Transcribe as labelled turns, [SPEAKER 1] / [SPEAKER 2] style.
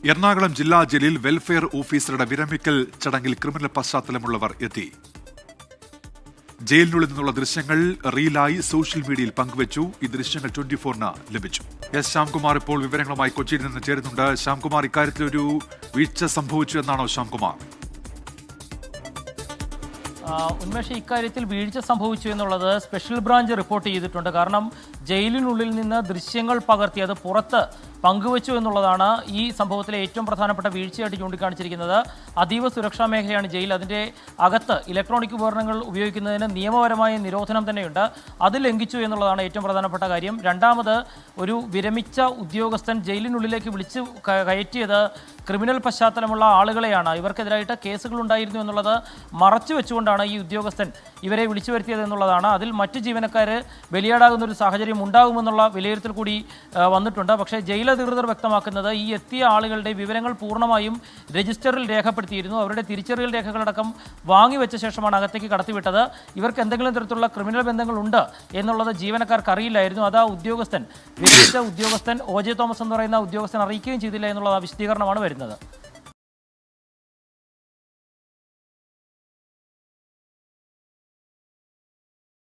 [SPEAKER 1] എറണാകുളം ജില്ലാ ജയിലിൽ വെൽഫെയർ ഓഫീസറുടെ വിരമിക്കൽ ചടങ്ങിൽ ക്രിമിനൽ പശ്ചാത്തലമുള്ളവർ എത്തി. ജയിലിനുള്ളിൽ നിന്നുള്ള ദൃശ്യങ്ങൾ റീലായി സോഷ്യൽ മീഡിയയിൽ പങ്കുവച്ചു. ഈ ദൃശ്യങ്ങൾ 24-ന് ലഭിച്ചു. എസ് ശ്യാംകുമാർ ഇപ്പോൾ വിവരങ്ങളുമായി കൊച്ചിയിൽ നിന്ന് ചേരുന്നുണ്ട്. ശ്യാംകുമാർ, ഇക്കാര്യത്തിലൊരു വീഴ്ച സംഭവിച്ചു എന്നാണോ ശ്യാംകുമാർ?
[SPEAKER 2] ഉന്മേഷ്, ഇക്കാര്യത്തിൽ വീഴ്ച സംഭവിച്ചു എന്നുള്ളത് സ്പെഷ്യൽ ബ്രാഞ്ച് റിപ്പോർട്ട് ചെയ്തിട്ടുണ്ട്. കാരണം ജയിലിനുള്ളിൽ നിന്ന് ദൃശ്യങ്ങൾ പകർത്തി അത് പുറത്ത് പങ്കുവച്ചു എന്നുള്ളതാണ് ഈ സംഭവത്തിലെ ഏറ്റവും പ്രധാനപ്പെട്ട വീഴ്ചയായിട്ട് ചൂണ്ടിക്കാണിച്ചിരിക്കുന്നത്. അതീവ സുരക്ഷാ മേഖലയാണ് ജയിൽ. അതിൻ്റെ അകത്ത് ഇലക്ട്രോണിക് ഉപകരണങ്ങൾ ഉപയോഗിക്കുന്നതിന് നിയമപരമായ നിരോധനം തന്നെയുണ്ട്. അത് ലംഘിച്ചു എന്നുള്ളതാണ് ഏറ്റവും പ്രധാനപ്പെട്ട കാര്യം. രണ്ടാമത്, ഒരു വിരമിച്ച ഉദ്യോഗസ്ഥൻ ജയിലിനുള്ളിലേക്ക് വിളിച്ച് കയറ്റിയത് ക്രിമിനൽ പശ്ചാത്തലമുള്ള ആളുകളെയാണ്. ഇവർക്കെതിരായിട്ട് കേസുകൾ ഉണ്ടായിരുന്നു എന്നുള്ളത് മറച്ചു വെച്ചുകൊണ്ടാണ് ഈ ഉദ്യോഗസ്ഥൻ ഇവരെ വിളിച്ചു വരുത്തിയത് എന്നുള്ളതാണ്. അതിൽ മറ്റ് ജീവനക്കാർ ബലിയാടാകുന്ന ഒരു സാഹചര്യം ഉണ്ടാകുമെന്നുള്ള വിലയിരുത്തൽ കൂടി വന്നിട്ടുണ്ട്. പക്ഷേ ജയിലധികൃതർ വ്യക്തമാക്കുന്നത് ഈ എത്തിയ ആളുകളുടെ വിവരങ്ങൾ പൂർണ്ണമായും രജിസ്റ്ററിൽ രേഖപ്പെടുത്തിയിരുന്നു. അവരുടെ തിരിച്ചറിയൽ രേഖകളടക്കം വാങ്ങിവെച്ച ശേഷമാണ് അകത്തേക്ക് കടത്തിവിട്ടത്. ഇവർക്ക് എന്തെങ്കിലും തരത്തിലുള്ള ക്രിമിനൽ ബന്ധങ്ങളുണ്ട് എന്നുള്ളത് ജീവനക്കാർക്ക് അറിയില്ലായിരുന്നു. അത് ആ ഉദ്യോഗസ്ഥൻ, വിരമിച്ച ഉദ്യോഗസ്ഥൻ OJ തോമസ് എന്ന് പറയുന്ന ഉദ്യോഗസ്ഥൻ അറിയിക്കുകയും ചെയ്തില്ല എന്നുള്ള വിശദീകരണമാണ് വരുന്നത്.